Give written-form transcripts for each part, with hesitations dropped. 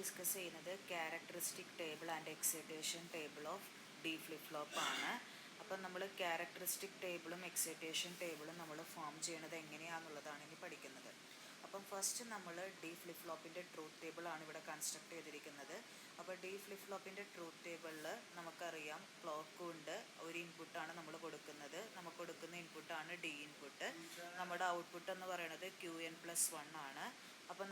Discuss ചെയ്യുന്നത് characteristic table and excitation table of D flip flop ആണ്. അപ്പം നമ്മൾ ക്യാരക്ടറിസ്റ്റിക് ടേബിളും എക്സൈറ്റേഷൻ ടേബിളും നമ്മൾ ഫോം ചെയ്യണത് എങ്ങനെയാണെന്നുള്ളതാണ് ഇനി പഠിക്കുന്നത്. അപ്പം ഫസ്റ്റ് നമ്മൾ ഡി ഫ്ലിപ്പ് ഫ്ലോപ്പിൻ്റെ ട്രൂത്ത് ടേബിളാണ് ഇവിടെ കൺസ്ട്രക്ട് ചെയ്തിരിക്കുന്നത്. അപ്പോൾ ഡി ഫ്ലിപ്പ് ഫ്ലോപ്പിൻ്റെ ട്രൂത്ത് ടേബിളിൽ നമുക്കറിയാം ക്ലോക്കും ഉണ്ട്, ഒരു ഇൻപുട്ടാണ് നമ്മൾ കൊടുക്കുന്നത്. നമുക്ക് കൊടുക്കുന്ന ഇൻപുട്ടാണ് ഡി ഇൻപുട്ട്. നമ്മുടെ ഔട്ട്പുട്ട് എന്ന് പറയുന്നത് QN+1 ആണ്. അപ്പം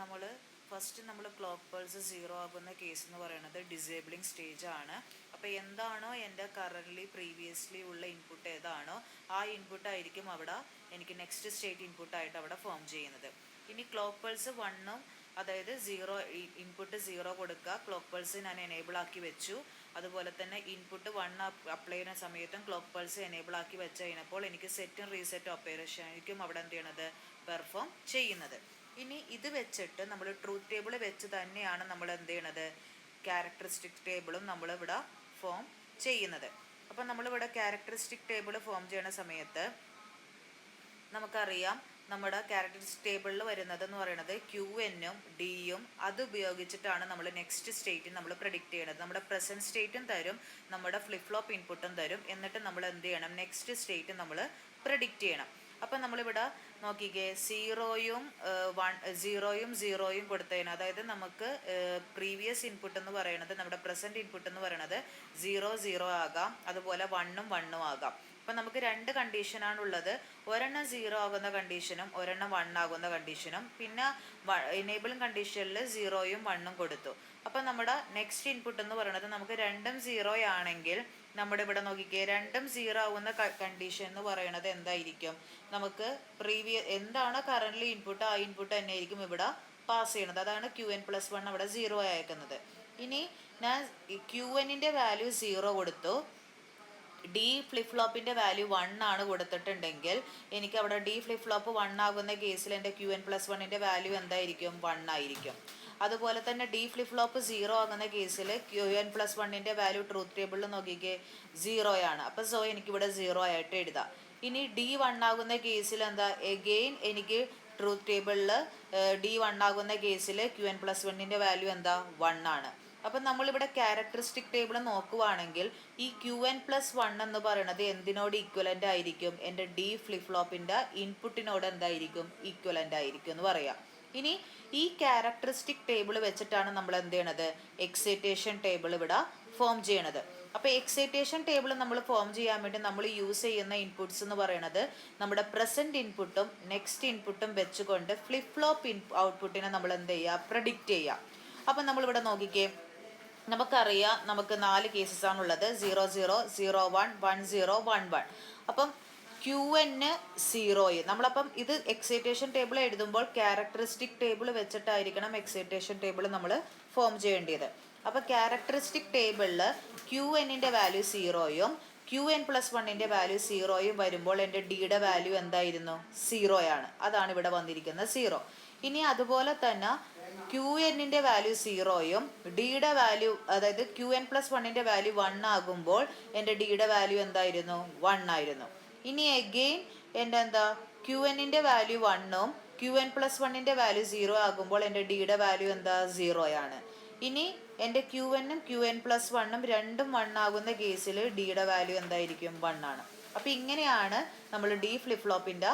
ഫസ്റ്റ് നമ്മൾ ക്ലോക്ക് പൾസ് 0 ആകുന്ന കേസ് എന്ന് പറയുന്നത് ഡിസേബിളിംഗ് സ്റ്റേജ് ആണ്. അപ്പോൾ എന്താണോ എൻ്റെ കറൻ്റ്ലി പ്രീവിയസ്ലി ഉള്ള ഇൻപുട്ട് ഏതാണോ ആ ഇൻപുട്ടായിരിക്കും അവിടെ എനിക്ക് നെക്സ്റ്റ് സ്റ്റേറ്റ് ഇൻപുട്ടായിട്ട് അവിടെ ഫോം ചെയ്യുന്നത്. ഇനി ക്ലോക്ക് പൾസ് 1ഉം അതായത് 0 ഇൻപുട്ട് 0 കൊടുക്കുക, ക്ലോക്ക് പൾസ് ഞാൻ എനേബിൾ ആക്കി വെച്ചു. അതുപോലെ തന്നെ ഇൻപുട്ട് 1 അപ്ലൈ ചെയ്യുന്ന സമയത്തും ക്ലോക്ക് പൾസ് എനേബിൾ ആക്കി വെച്ച് കഴിഞ്ഞപ്പോൾ എനിക്ക് സെറ്റും റീസെറ്റും ഓപ്പറേഷൻ ആയിരിക്കും അവിടെ എന്ത് ചെയ്യണത്, പെർഫോം ചെയ്യുന്നത്. ഇനി ഇത് വെച്ചിട്ട് നമ്മൾ ട്രൂത്ത് ടേബിൾ വെച്ച് തന്നെയാണ് നമ്മൾ എന്ത് ചെയ്യണത്, ക്യാരക്ടറിസ്റ്റിക് ടേബിളും നമ്മളിവിടെ ഫോം ചെയ്യുന്നത്. അപ്പം നമ്മളിവിടെ ക്യാരക്ടറിസ്റ്റിക് ടേബിൾ ഫോം ചെയ്യുന്ന സമയത്ത് നമുക്കറിയാം നമ്മുടെ ക്യാരക്ടറിസ്റ്റിക് ടേബിളിൽ വരുന്നതെന്ന് പറയുന്നത് QNഉം Dയും അത് ഉപയോഗിച്ചിട്ടാണ് നമ്മൾ നെക്സ്റ്റ് സ്റ്റേറ്റ് നമ്മൾ പ്രെഡിക്റ്റ് ചെയ്യണത്. നമ്മുടെ പ്രസൻറ്റ് സ്റ്റേറ്റും തരും, നമ്മുടെ ഫ്ലിപ്പ് ഫ്ലോപ്പ് ഇൻപുട്ടും തരും. എന്നിട്ട് നമ്മൾ എന്ത് ചെയ്യണം, നെക്സ്റ്റ് സ്റ്റേറ്റ് നമ്മൾ പ്രെഡിക്റ്റ് ചെയ്യണം. അപ്പം നമ്മളിവിടെ നോക്കിക്കേ, 0യും 0യും കൊടുത്തതിന്, അതായത് നമുക്ക് പ്രീവിയസ് ഇൻപുട്ട് എന്ന് പറയുന്നത് നമ്മുടെ പ്രസൻറ്റ് ഇൻപുട്ട് എന്ന് പറയുന്നത് 0 ആകാം, അതുപോലെ 1ഉം ആകാം. അപ്പം നമുക്ക് രണ്ട് കണ്ടീഷനാണുള്ളത്. ഒരെണ്ണം 0 ആകുന്ന കണ്ടീഷനും ഒരെണ്ണം 1 ആകുന്ന കണ്ടീഷനും. പിന്നെ എനേബിളിംഗ് കണ്ടീഷനിൽ 0യും 1ഉം കൊടുത്തു. അപ്പം നമ്മുടെ നെക്സ്റ്റ് ഇൻപുട്ട് എന്ന് പറയുന്നത് നമുക്ക് രണ്ടും 0 ആണെങ്കിൽ നമ്മുടെ ഇവിടെ നോക്കിക്കേ, രണ്ടും 0 ആവുന്ന കണ്ടീഷൻ എന്ന് പറയുന്നത് എന്തായിരിക്കും, നമുക്ക് എന്താണോ കറൻ്റ്ലി ഇൻപുട്ട് ആ ഇൻപുട്ട് തന്നെ ആയിരിക്കും ഇവിടെ പാസ് ചെയ്യണത്. അതാണ് QN+1 അവിടെ 0 അയക്കുന്നത്. ഇനി ഞാൻ QNൻ്റെ വാല്യൂ 0 കൊടുത്തു, ഡി ഫ്ലിപ്പ് ഫ്ലോപ്പിൻ്റെ വാല്യൂ 1 ആണ് കൊടുത്തിട്ടുണ്ടെങ്കിൽ എനിക്ക് അവിടെ ഡി ഫ്ലിപ്പ് ഫ്ലോപ്പ് 1 ആകുന്ന കേസിൽ എൻ്റെ QN+1ൻ്റെ വാല്യൂ എന്തായിരിക്കും, 1 ആയിരിക്കും. അതുപോലെ തന്നെ ഡി ഫ്ലിപ്പ് ഫ്ലോപ്പ് 0 ആകുന്ന കേസിൽ QN+1ൻ്റെ വാല്യൂ ട്രൂത്ത് ടേബിളിൽ നോക്കിക്കേ 0 ആണ്. അപ്പോൾ എനിക്കിവിടെ 0 ആയിട്ട് എഴുതാം. ഇനി ഡി 1 ആകുന്ന കേസിൽ എന്താ, എഗെയിൻ എനിക്ക് ട്രൂത്ത് ടേബിളിൽ ഡി 1 ആകുന്ന കേസിൽ QN+1ൻ്റെ വാല്യൂ എന്താ, 1 ആണ്. അപ്പം നമ്മളിവിടെ ക്യാരക്ടറിസ്റ്റിക് ടേബിൾ നോക്കുവാണെങ്കിൽ ഈ QN+1 എന്ന് പറയുന്നത് എന്തിനോട് ഈക്വലൻ്റ് ആയിരിക്കും, എൻ്റെ ഡി ഫ്ലിപ്പ് ഫ്ലോപ്പിൻ്റെ ഇൻപുട്ടിനോട് എന്തായിരിക്കും, ഈക്വലൻ്റ് ആയിരിക്കും എന്ന് പറയാം. ഇനി ഈ ക്യാരക്ടറിസ്റ്റിക് ടേബിൾ വെച്ചിട്ടാണ് നമ്മൾ എന്ത് ചെയ്യണത്, എക്സൈറ്റേഷൻ ടേബിൾ ഇവിടെ ഫോം ചെയ്യണത്. അപ്പോൾ എക്സൈറ്റേഷൻ ടേബിൾ നമ്മൾ ഫോം ചെയ്യാൻ വേണ്ടി നമ്മൾ യൂസ് ചെയ്യുന്ന ഇൻപുട്സ് എന്ന് പറയുന്നത് നമ്മുടെ പ്രസൻറ്റ് ഇൻപുട്ടും നെക്സ്റ്റ് ഇൻപുട്ടും വെച്ചുകൊണ്ട് ഫ്ലിപ്പ് ഫ്ലോപ്പ് ഔട്ട്പുട്ടിനെ നമ്മൾ എന്ത് ചെയ്യുക, പ്രഡിക്റ്റ് ചെയ്യുക. അപ്പം നമ്മളിവിടെ നോക്കിക്കേ, നമുക്കറിയാം നമുക്ക് 4 കേസസ് ആണുള്ളത്, 0 0 0 1 1 0 1 1. അപ്പം QN 0. നമ്മളപ്പം ഇത് എക്സൈറ്റേഷൻ ടേബിൾ എഴുതുമ്പോൾ ക്യാരക്ടറിസ്റ്റിക് ടേബിൾ വെച്ചിട്ടായിരിക്കണം എക്സൈറ്റേഷൻ ടേബിൾ നമ്മൾ ഫോം ചെയ്യേണ്ടത്. അപ്പോൾ ക്യാരക്ടറിസ്റ്റിക് ടേബിളിൽ QNൻ്റെ വാല്യൂ 0യും QN+1ൻ്റെ വാല്യൂ 0യും വരുമ്പോൾ എൻ്റെ ഡിയുടെ വാല്യൂ എന്തായിരുന്നു, 0 ആണ്. അതാണ് ഇവിടെ വന്നിരിക്കുന്നത് 0. ഇനി അതുപോലെ തന്നെ QNൻ്റെ വാല്യൂ 0യും ഡിയുടെ വാല്യൂ, അതായത് QN+1ൻ്റെ വാല്യൂ 1 ആകുമ്പോൾ എൻ്റെ ഡിയുടെ വാല്യൂ എന്തായിരുന്നു, 1 ആയിരുന്നു. ഇനി എഗെയിൻ എൻ്റെ എന്താ, QNൻ്റെ വാല്യൂ 1ഉം QN+1ൻ്റെ വാല്യൂ 0 ആകുമ്പോൾ എൻ്റെ ഡിയുടെ വാല്യൂ എന്താ, 0 ആണ്. ഇനി എൻ്റെ QNഉം QN+1ഉം രണ്ടും 1 ആകുന്ന കേസിൽ ഡിയുടെ വാല്യൂ എന്തായിരിക്കും, 1 ആണ്. അപ്പോൾ ഇങ്ങനെയാണ് നമ്മൾ ഡി ഫ്ലിപ്പ് ഫ്ലോപ്പിൻ്റെ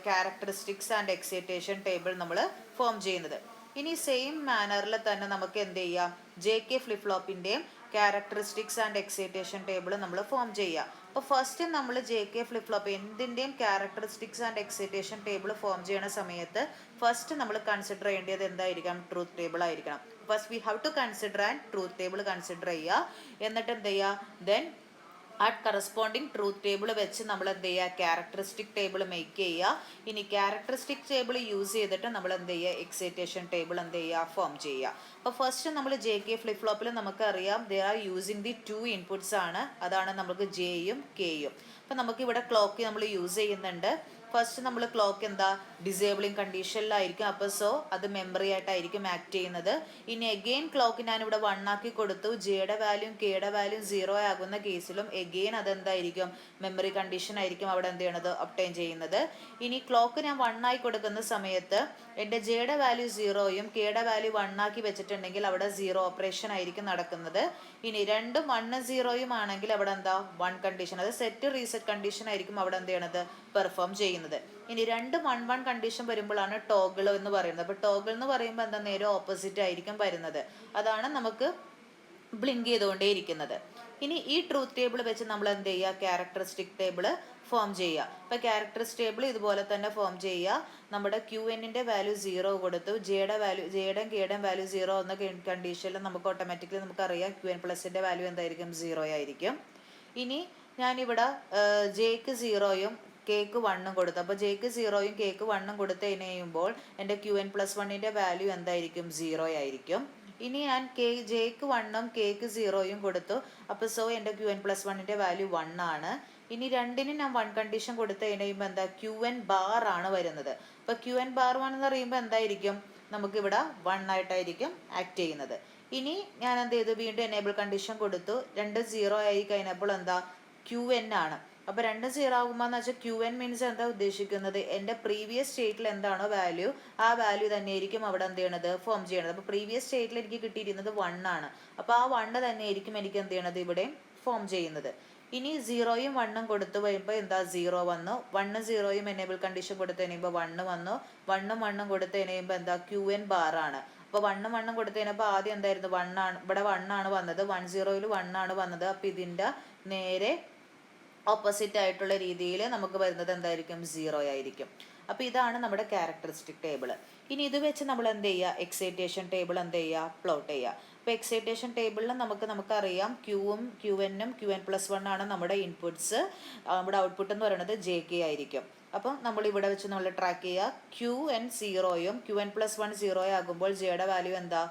ക്യാരക്ടറിസ്റ്റിക്സ് ആൻഡ് എക്സൈറ്റേഷൻ ടേബിൾ നമ്മൾ ഫോം ചെയ്യുന്നത്. ഇനി സെയിം മാനറിൽ തന്നെ നമുക്ക് എന്ത് ചെയ്യാം, JK ഫ്ലിപ്പ് ഫ്ലോപ്പിൻ്റെയും ക്യാരക്ടറിസ്റ്റിക്സ് ആൻഡ് എക്സൈറ്റേഷൻ ടേബിൾ നമ്മൾ ഫോം ചെയ്യാം. അപ്പോൾ ഫസ്റ്റ് നമ്മൾ JK ഫ്ലിപ്പ് ഫ്ലോപ്പ് എന്തിൻ്റെയും characteristics and excitation table form ചെയ്യുന്ന സമയത്ത് ഫസ്റ്റ് നമ്മൾ കൺസിഡർ ചെയ്യേണ്ടത് എന്തായിരിക്കണം, ട്രൂത്ത് ടേബിൾ ആയിരിക്കണം. First we have to consider and truth table consider ചെയ്യുക. എന്നിട്ട് എന്ത് ചെയ്യുക, ദെൻ ആ കറസ്പോണ്ടിങ് ട്രൂത്ത് ടേബിൾ വെച്ച് നമ്മൾ എന്ത് ചെയ്യുക, ക്യാരക്ടറിസ്റ്റിക് ടേബിൾ മേക്ക് ചെയ്യുക. ഇനി ക്യാരക്ടറിസ്റ്റിക് ടേബിൾ യൂസ് ചെയ്തിട്ട് നമ്മൾ എന്ത് ചെയ്യുക, എക്സൈറ്റേഷൻ ടേബിൾ എന്ത് ചെയ്യുക, ഫോം ചെയ്യുക. അപ്പോൾ ഫസ്റ്റ് നമ്മൾ JK ഫ്ലിപ്പ് ഫ്ലോപ്പിൽ നമുക്കറിയാം they are using the 2 inputs ആണ്, അതാണ് നമുക്ക് Jയും Kയും. അപ്പം നമുക്കിവിടെ ക്ലോക്ക് നമ്മൾ യൂസ് ചെയ്യുന്നുണ്ട്. ഫസ്റ്റ് നമ്മൾ ക്ലോക്ക് എന്താ, ഡിസേബിളിംഗ് കണ്ടീഷനിലായിരിക്കും. അപ്പോൾ അത് മെമ്മറി ആയിട്ടായിരിക്കും ആക്ട് ചെയ്യുന്നത്. ഇനി എഗെയിൻ ക്ലോക്ക് ഞാനിവിടെ 1 ആക്കി കൊടുത്തു, ജെയുടെ വാല്യൂം കെയുടെ വാല്യൂം 0 ആകുന്ന കേസിലും എഗെയിൻ അതെന്തായിരിക്കും, മെമ്മറി കണ്ടീഷൻ ആയിരിക്കും അവിടെ എന്ത് ചെയ്യണത്, ഒബ്റ്റെയിൻ ചെയ്യുന്നത്. ഇനി ക്ലോക്ക് ഞാൻ 1 ആയി കൊടുക്കുന്ന സമയത്ത് എൻ്റെ ജെയുടെ വാല്യൂ 0യും കെയുടെ വാല്യൂ 1 ആക്കി വെച്ചിട്ടുണ്ടെങ്കിൽ അവിടെ 0 ഓപ്പറേഷൻ ആയിരിക്കും നടക്കുന്നത്. ഇനി രണ്ടും 1 0യും ആണെങ്കിൽ അവിടെ എന്താ 1 കണ്ടീഷൻ, അത് സെറ്റ് റീസെറ്റ് കണ്ടീഷൻ ആയിരിക്കും അവിടെ എന്ത് ചെയ്യണത് പെർഫോം ചെയ്യുന്നത്. ഇനി രണ്ടും 1 1 കണ്ടീഷൻ വരുമ്പോഴാണ് ടോഗിൾ എന്ന് പറയുന്നത്. അപ്പോൾ ടോഗിൾ എന്ന് പറയുമ്പോൾ എന്താ നേരെ ഓപ്പോസിറ്റ് ആയിരിക്കും വരുന്നത്. അതാണ് നമുക്ക് ബ്ലിങ്ക് ചെയ്തുകൊണ്ടേയിരിക്കുന്നത്. ഇനി ഈ ട്രൂത്ത് ടേബിൾ വെച്ച് നമ്മൾ എന്ത് ചെയ്യുക, ക്യാരക്ടറിസ്റ്റിക് ടേബിൾ ഫോം ചെയ്യുക. അപ്പോൾ ക്യാരക്ടറിസ്റ്റിക് ടേബിൾ ഇതുപോലെ തന്നെ ഫോം ചെയ്യുക. നമ്മുടെ QNൻ്റെ വാല്യൂ 0 കൊടുത്തു, ജെയുടെയും കെയുടെയും വാല്യൂ 0 എന്ന കണ്ടീഷനിൽ നമുക്ക് ഓട്ടോമാറ്റിക്കലി നമുക്കറിയാം QN+ൻ്റെ വാല്യൂ എന്തായിരിക്കും 0 ആയിരിക്കും. ഇനി ഞാനിവിടെ ജെക്ക് 0യും കെക്ക് 1ഉം കൊടുത്തു. അപ്പോൾ ജെക്ക് 0യും കെക്ക് 1ഉം കൊടുത്ത് കഴിയുമ്പോൾ എൻ്റെ QN+1ൻ്റെ വാല്യൂ എന്തായിരിക്കും 0 ആയിരിക്കും. ഇനി ഞാൻ ജെക്ക് 1ഉം കെക്ക് 0യും കൊടുത്തു. അപ്പോൾ സോ എൻ്റെ QN+1ൻ്റെ വാല്യൂ 1 ആണ്. ഇനി രണ്ടിനും ഞാൻ 1 കണ്ടീഷൻ കൊടുത്ത് കഴിയുമ്പോൾ എന്താ QN ബാർ ആണ് വരുന്നത്. അപ്പോൾ QN ബാർ 1 എന്ന് പറയുമ്പോൾ എന്തായിരിക്കും, നമുക്കിവിടെ 1 ആയിട്ടായിരിക്കും ആക്ട് ചെയ്യുന്നത്. ഇനി ഞാൻ എന്ത് ചെയ്തു, വീണ്ടും എനേബിൾ കണ്ടീഷൻ കൊടുത്തു. 2 0 ആയി കഴിഞ്ഞപ്പോൾ എന്താ QN ആണ്. അപ്പോൾ 2 0 ആകുമ്പോൾ എന്ന് വെച്ചാൽ QN മീൻസ് എന്താ ഉദ്ദേശിക്കുന്നത്, എൻ്റെ പ്രീവിയസ് സ്റ്റേറ്റിൽ എന്താണോ വാല്യൂ ആ വാല്യൂ തന്നെയായിരിക്കും അവിടെ എന്ത് ചെയ്യണത് ഫോം ചെയ്യണത്. അപ്പോൾ പ്രീവിയസ് സ്റ്റേറ്റിൽ എനിക്ക് കിട്ടിയിരുന്നത് 1 ആണ്. അപ്പോൾ ആ 1 തന്നെയായിരിക്കും എനിക്ക് എന്ത് ചെയ്യണത് ഇവിടെ ഫോം ചെയ്യുന്നത്. ഇനി 0യും 1ഉം കൊടുത്തു കഴിയുമ്പോൾ എന്താ 0 വന്നു. 1 0യും എനേബിൾ കണ്ടീഷൻ കൊടുത്തു കഴിയുമ്പോൾ 1 വന്നു. 1ഉം 1ഉം കൊടുത്തു കഴിയുമ്പോൾ എന്താ QN ബാർ ആണ്. അപ്പോൾ 1ഉം 1ഉം കൊടുത്തു കഴിഞ്ഞപ്പോൾ ആദ്യം എന്തായിരുന്നു 1 ആണ്, ഇവിടെ 1 ആണ് വന്നത്. 1 0യിൽ 1 ആണ് വന്നത്. അപ്പോൾ ഇതിൻ്റെ നേരെ ഓപ്പോസിറ്റ് ആയിട്ടുള്ള രീതിയിൽ നമുക്ക് വരുന്നത് എന്തായിരിക്കും 0 ആയിരിക്കും. അപ്പോൾ ഇതാണ് നമ്മുടെ ക്യാരക്ടറിസ്റ്റിക് ടേബിൾ. ഇനി ഇത് വെച്ച് നമ്മൾ എന്ത് ചെയ്യുക, എക്സൈറ്റേഷൻ ടേബിൾ എന്ത് ചെയ്യുക, പ്ലോട്ട് ചെയ്യുക. അപ്പോൾ എക്സൈറ്റേഷൻ ടേബിളിൽ നമുക്കറിയാം QUം QNനും QN+1 ആണ് നമ്മുടെ ഇൻപുട്സ്. നമ്മുടെ ഔട്ട്പുട്ട് എന്ന് പറയുന്നത് JK ആയിരിക്കും. അപ്പം നമ്മൾ ഇവിടെ വെച്ച് നമ്മൾ ട്രാക്ക് ചെയ്യുക. QN 0യും QN+1 0 ആകുമ്പോൾ ജെയുടെ വാല്യൂ എന്താ,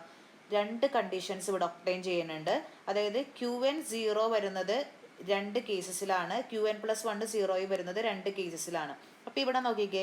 2 കണ്ടീഷൻസ് ഇവിടെ ഒബ്റ്റെയിൻ ചെയ്യുന്നുണ്ട്. അതായത് QN 0 വരുന്നത് 2 കേസസിലാണ്, QN+1 0 വരുന്നത് 2 കേസസിലാണ്. അപ്പോൾ ഇവിടെ നോക്കിക്കേ,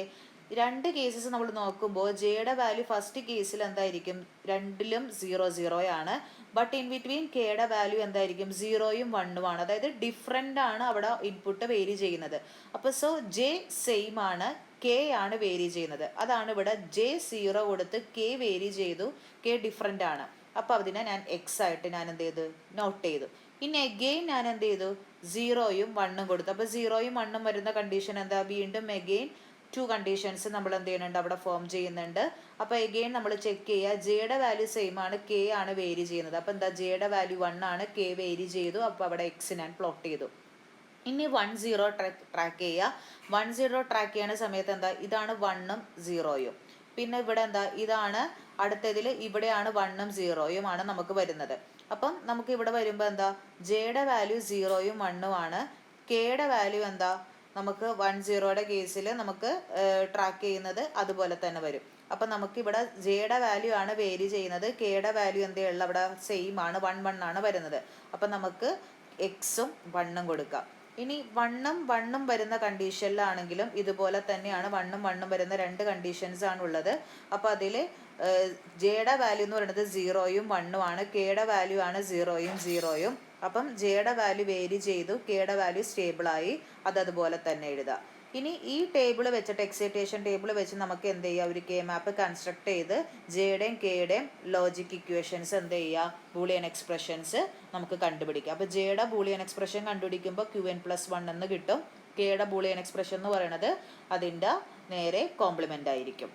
2 കേസസ് നമ്മൾ നോക്കുമ്പോൾ ജെയുടെ വാല്യൂ ഫസ്റ്റ് കേസിൽ എന്തായിരിക്കും, 2ലും 0 0 ആണ്. ബട്ട് ഇൻ ബിറ്റ്വീൻ കെയുടെ വാല്യൂ എന്തായിരിക്കും 0യും 1ഉം ആണ്. അതായത് ഡിഫറെൻ്റ് ആണ് അവിടെ ഇൻപുട്ട് വേരി ചെയ്യുന്നത്. അപ്പോൾ സോ ജെ സെയിം ആണ്, കെ ആണ് വേരി ചെയ്യുന്നത്. അതാണ് ഇവിടെ ജെ 0 കൊടുത്ത് കെ വേരി ചെയ്തു, കെ ഡിഫറെൻ്റ് ആണ്. അപ്പോൾ അതിനെ ഞാൻ എക്സ് ആയിട്ട് ഞാൻ എന്ത് ചെയ്തു, നോട്ട് ചെയ്തു. ഇനി എഗെയിൻ ഞാൻ എന്ത് ചെയ്തു, 0യും 1ഉം കൊടുത്തു. അപ്പോൾ 0യും 1ഉം വരുന്ന കണ്ടീഷൻ എന്താ, വീണ്ടും എഗെയിൻ 2 കണ്ടീഷൻസ് നമ്മൾ എന്ത് ചെയ്യുന്നുണ്ട് അവിടെ ഫോം ചെയ്യുന്നുണ്ട്. അപ്പോൾ എഗെയിൻ നമ്മൾ ചെക്ക് ചെയ്യുക, ജെയുടെ വാല്യൂ സെയിം ആണ്, കെ ആണ് വേരി ചെയ്യുന്നത്. അപ്പോൾ എന്താ, ജെയുടെ വാല്യൂ 1 ആണ്, കെ വേരി ചെയ്തു. അപ്പോൾ അവിടെ എക്സ് ഞാൻ പ്ലോട്ട് ചെയ്തു. ഇനി 1 0 ട്രാക്ക് ചെയ്യുക. 1 0 ട്രാക്ക് ചെയ്യുന്ന സമയത്ത് എന്താ, ഇതാണ് 1ഉം 0യും. പിന്നെ ഇവിടെ എന്താ, ഇതാണ് അടുത്തതിൽ, ഇവിടെയാണ് 1ഉം 0യും ആണ് നമുക്ക് വരുന്നത്. അപ്പം നമുക്ക് ഇവിടെ വരുമ്പോൾ എന്താ, ജെയുടെ വാല്യൂ 0യും 1ഉം ആണ്. കെയുടെ വാല്യൂ എന്താ, നമുക്ക് 1 0യുടെ കേസിൽ നമുക്ക് ട്രാക്ക് ചെയ്യുന്നത് അതുപോലെ തന്നെ വരും. അപ്പം നമുക്കിവിടെ ജെയുടെ വാല്യൂ ആണ് വേരി ചെയ്യുന്നത്, കെയുടെ വാല്യൂ എന്തേ ഉള്ള അവിടെ സെയിം ആണ്, 1 1 ആണ് വരുന്നത്. അപ്പം നമുക്ക് എക്സും 1ഉം കൊടുക്കാം. ഇനി 1ഉം 1ഉം വരുന്ന കണ്ടീഷനിലാണെങ്കിലും ഇതുപോലെ തന്നെയാണ്, 1ഉം 1ഉം വരുന്ന 2 കണ്ടീഷൻസ് ആണുള്ളത്. അപ്പോൾ അതിൽ ജെയുടെ വാല്യൂ എന്ന് പറയുന്നത് 0യും 1ഉം ആണ്, കെയുടെ വാല്യൂ ആണ് 0യും 0യും. അപ്പം ജെയുടെ വാല്യൂ വേരി ചെയ്തു, കെയുടെ വാല്യൂ സ്റ്റേബിളായി, അതുപോലെ തന്നെ എഴുതുക. ഇനി ഈ ടേബിൾ വെച്ചിട്ട്, എക്സൈറ്റേഷൻ ടേബിൾ വെച്ച് നമുക്ക് എന്ത് ചെയ്യുക, ഒരു കെ മാപ്പ് കൺസ്ട്രക്ട് ചെയ്ത് ജെയുടെയും കെയുടെയും ലോജിക് ഇക്വേഷൻസ് എന്ത് ചെയ്യുക, ബൂളിയൻ എക്സ്പ്രഷൻസ് നമുക്ക് കണ്ടുപിടിക്കാം. അപ്പോൾ ജെയുടെ ബൂളിയൻ എക്സ്പ്രഷൻ കണ്ടുപിടിക്കുമ്പോൾ QN+1 എന്ന് കിട്ടും. കെയുടെ ബൂളിയൻ എക്സ്പ്രഷൻ എന്ന് പറയുന്നത് അതിൻ്റെ നേരെ കോംപ്ലിമെൻ്റ് ആയിരിക്കും.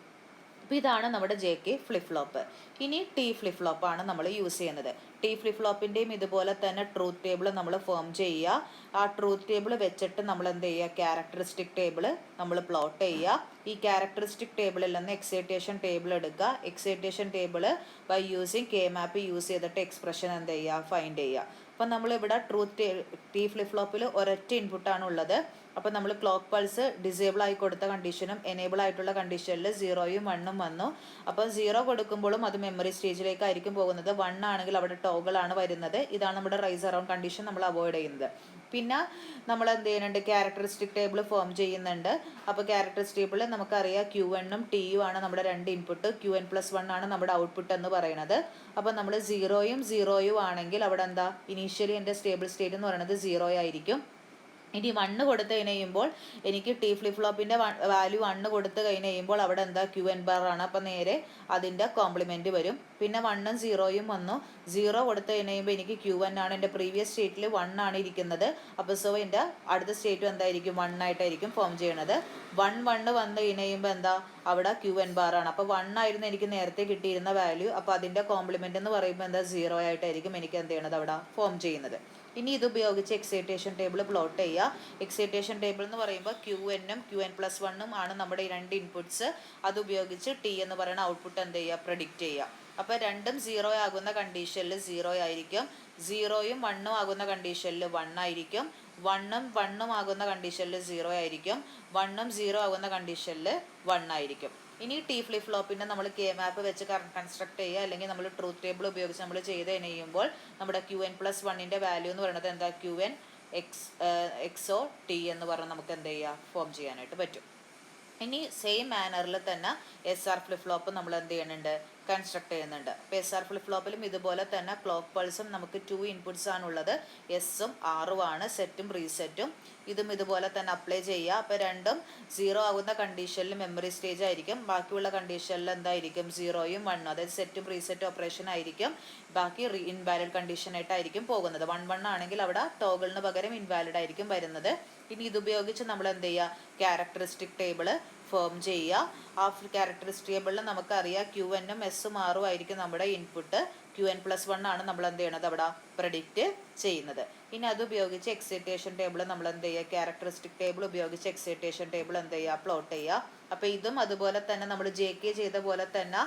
അപ്പോൾ ഇതാണ് നമ്മുടെ JK ഫ്ലിപ്പ് ഫ്ലോപ്പ്. ഇനി T ഫ്ലിപ്പ് ഫ്ലോപ്പാണ് നമ്മൾ യൂസ് ചെയ്യുന്നത്. T ഫ്ലിപ്പ് ഫ്ലോപ്പിൻ്റെയും ഇതുപോലെ തന്നെ ട്രൂത്ത് ടേബിൾ നമ്മൾ ഫോം ചെയ്യുക. ആ ട്രൂത്ത് ടേബിൾ വെച്ചിട്ട് നമ്മൾ എന്ത് ചെയ്യുക, ക്യാരക്ടറിസ്റ്റിക് ടേബിൾ നമ്മൾ പ്ലോട്ട് ചെയ്യുക. ഈ ക്യാരക്ടറിസ്റ്റിക് ടേബിളിൽ നിന്ന് എക്സൈറ്റേഷൻ ടേബിൾ എടുക്കുക. Excitation table by using K map use ചെയ്തിട്ട് എക്സ്പ്രഷൻ എന്ത് ചെയ്യുക, ഫൈൻഡ് ചെയ്യുക. അപ്പം നമ്മളിവിടെ T ഫ്ലിപ്പ് ഫ്ലോപ്പിൽ ഒരൊറ്റ ഇൻപുട്ടാണ് ഉള്ളത്. അപ്പോൾ നമ്മൾ ക്ലോക്ക് പൾസ് ഡിസേബിൾ ആയി കൊടുത്ത കണ്ടീഷനും എനേബിൾ ആയിട്ടുള്ള കണ്ടീഷനിൽ 0യും 1ഉം വന്നു. അപ്പോൾ 0 കൊടുക്കുമ്പോഴും അത് മെമ്മറി സ്റ്റേജിലേക്കായിരിക്കും പോകുന്നത്. 1 ആണെങ്കിൽ അവിടെ ടോഗിൾ ആണ് വരുന്നത്. ഇതാണ് നമ്മുടെ റൈസ് അറൗണ്ട് കണ്ടീഷൻ നമ്മൾ അവോയ്ഡ് ചെയ്യുന്നത്. പിന്നെ നമ്മൾ എന്ത് ചെയ്യുന്നുണ്ട്, ക്യാരക്ടറിസ്റ്റിക് ടേബിൾ ഫോം ചെയ്യുന്നുണ്ട്. അപ്പോൾ ക്യാരക്ടറിസ്റ്റിക് ടേബിൾ നമുക്കറിയാം QNഉം TUം ആണ് നമ്മുടെ 2 ഇൻപുട്ട്, QN+1 ആണ് നമ്മുടെ ഔട്ട്പുട്ട് എന്ന് പറയുന്നത്. അപ്പോൾ നമ്മൾ 0യും 0യും ആണെങ്കിൽ അവിടെ എന്താ, ഇനീഷ്യലി എൻ്റെ സ്റ്റേബിൾ സ്റ്റേറ്റ് എന്ന് പറയുന്നത് 0 ആയിരിക്കും. ഇനി 1 കൊടുത്ത് കഴിയുമ്പോൾ എനിക്ക് ടി ഫ്ലിപ്പ് ഫ്ലോപ്പിൻ്റെ വാല്യൂ 1 കൊടുത്ത് കഴിയുമ്പോൾ അവിടെ എന്താ QN ബാർ ആണ്. അപ്പം നേരെ അതിൻ്റെ കോംപ്ലിമെൻറ്റ് വരും. പിന്നെ 1ഉം 0യും വന്നു. 0 കൊടുത്ത് കഴിയുമ്പോൾ എനിക്ക് QN ആണ്. എൻ്റെ പ്രീവിയസ് സ്റ്റേറ്റിൽ 1 ആണ് ഇരിക്കുന്നത്. അപ്പോൾ സോ എൻ്റെ അടുത്ത സ്റ്റേറ്റും എന്തായിരിക്കും 1 ആയിട്ടായിരിക്കും ഫോം ചെയ്യണത്. 1 വന്ന് കഴിയുമ്പോൾ എന്താ അവിടെ QN ബാർ ആണ്. അപ്പോൾ 1 ആയിരുന്നു എനിക്ക് നേരത്തെ കിട്ടിയിരുന്ന വാല്യൂ. അപ്പോൾ അതിൻ്റെ കോംപ്ലിമെൻ്റ് എന്ന് പറയുമ്പോൾ എന്താ 0 ആയിട്ടായിരിക്കും എനിക്ക് എന്ത് ചെയ്യണത് അവിടെ ഫോം ചെയ്യുന്നത്. ഇനി ഇത് ഉപയോഗിച്ച് എക്സൈറ്റേഷൻ ടേബിൾ പ്ലോട്ട് ചെയ്യുക. എക്സൈറ്റേഷൻ ടേബിൾ എന്ന് പറയുമ്പോൾ QNഉം QN+1ഉം ആണ് നമ്മുടെ ഈ 2 ഇൻപുട്സ്. അത് ഉപയോഗിച്ച് T എന്ന് പറയുന്ന ഔട്ട്പുട്ട് എന്ത് ചെയ്യുക, പ്രെഡിക്റ്റ് ചെയ്യുക. അപ്പോൾ രണ്ടും 0 ആകുന്ന കണ്ടീഷനിൽ 0 ആയിരിക്കും. 0യും 1ഉം ആകുന്ന കണ്ടീഷനിൽ 1 ആയിരിക്കും. 1ഉം ആകുന്ന കണ്ടീഷനിൽ 0 ആയിരിക്കും. 1ഉം 0 ആകുന്ന കണ്ടീഷനിൽ 1 ആയിരിക്കും. ഇനി ടി ഫ്ലിപ്പ് ഫ്ലോപ്പിൻ്റെ നമ്മൾ കെ മാപ്പ് വെച്ച് കൺസ്ട്രക്ട് ചെയ്യുക, അല്ലെങ്കിൽ നമ്മൾ ട്രൂത്ത് ടേബിൾ ഉപയോഗിച്ച് നമ്മൾ ചെയ്ത് കഴിയുമ്പോൾ നമ്മുടെ QN+1ൻ്റെ വാല്യൂ എന്ന് പറയുന്നത് എന്താ QN XO T എന്ന് പറഞ്ഞ് നമുക്ക് എന്ത് ചെയ്യുക, ഫോം ചെയ്യാനായിട്ട് പറ്റും. ഇനി സെയിം മാനറിൽ തന്നെ SR ഫ്ലിപ്പ് ഫ്ലോപ്പ് നമ്മൾ എന്ത് ചെയ്യുന്നുണ്ട്, കൺസ്ട്രക്ട് ചെയ്യുന്നുണ്ട്. അപ്പോൾ SR ഫ്ലിപ്പ് ഫ്ലോപ്പിലും ഇതുപോലെ തന്നെ ക്ലോക്ക് പൾസും നമുക്ക് 2 ഇൻപുട്സ് ആണുള്ളത്. എസും ആറും ആണ്, സെറ്റും റീസെറ്റും. ഇതും ഇതുപോലെ തന്നെ അപ്ലൈ ചെയ്യുക. അപ്പോൾ രണ്ടും 0 ആകുന്ന കണ്ടീഷനിൽ മെമ്മറി സ്റ്റേജ് ആയിരിക്കും. ബാക്കിയുള്ള കണ്ടീഷനിൽ എന്തായിരിക്കും 0യും 1ഉം, അതായത് സെറ്റും റീസെറ്റും ഓപ്പറേഷൻ ആയിരിക്കും. ബാക്കി ഇൻവാലിഡ് കണ്ടീഷനായിട്ടായിരിക്കും പോകുന്നത്. 1 ആണെങ്കിൽ അവിടെ ടോഗിളിന് പകരം ഇൻവാലിഡ് ആയിരിക്കും വരുന്നത്. ഇനി ഇതുപയോഗിച്ച് നമ്മൾ എന്ത് ചെയ്യുക, ക്യാരക്ടറിസ്റ്റിക് ടേബിൾ ഫോം ചെയ്യുക. ആ ക്യാരക്ടറിസ്റ്റിക് ടേബിളിൽ നമുക്കറിയാം QNഉം Sഉം ആറും ആയിരിക്കും നമ്മുടെ ഇൻപുട്ട്. QN+1 ആണ് നമ്മൾ എന്ത് ചെയ്യണത് അവിടെ പ്രെഡിക്റ്റ് ചെയ്യുന്നത്. ഇനി അത് ഉപയോഗിച്ച് എക്സൈറ്റേഷൻ ടേബിൾ നമ്മൾ എന്ത് ചെയ്യുക, ക്യാരക്ടറിസ്റ്റിക് ടേബിൾ ഉപയോഗിച്ച് എക്സൈറ്റേഷൻ ടേബിൾ എന്ത് ചെയ്യുക, പ്ലോട്ട് ചെയ്യുക. അപ്പോൾ ഇതും അതുപോലെ തന്നെ നമ്മൾ JK ചെയ്ത പോലെ തന്നെ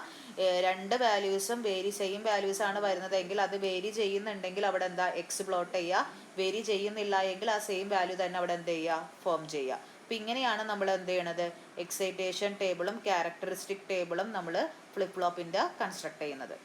2 വാല്യൂസും സെയിം വാല്യൂസ് ആണ് വരുന്നതെങ്കിൽ അത് വേരി ചെയ്യുന്നുണ്ടെങ്കിൽ അവിടെ എന്താ X പ്ലോട്ട് ചെയ്യുക. വേരി ചെയ്യുന്നില്ല എങ്കിൽ ആ സെയിം വാല്യൂ തന്നെ അവിടെ എന്ത് ചെയ്യുക, ഫോം ചെയ്യുക. അപ്പം ഇങ്ങനെയാണ് നമ്മൾ എന്ത് ചെയ്യണത്, എക്സൈറ്റേഷൻ ടേബിളും ക്യാരക്ടറിസ്റ്റിക് ടേബിളും നമ്മൾ ഫ്ലിപ്പ് ഫ്ലോപ്പിൻ്റെ കൺസ്ട്രക്ട് ചെയ്യുന്നത്.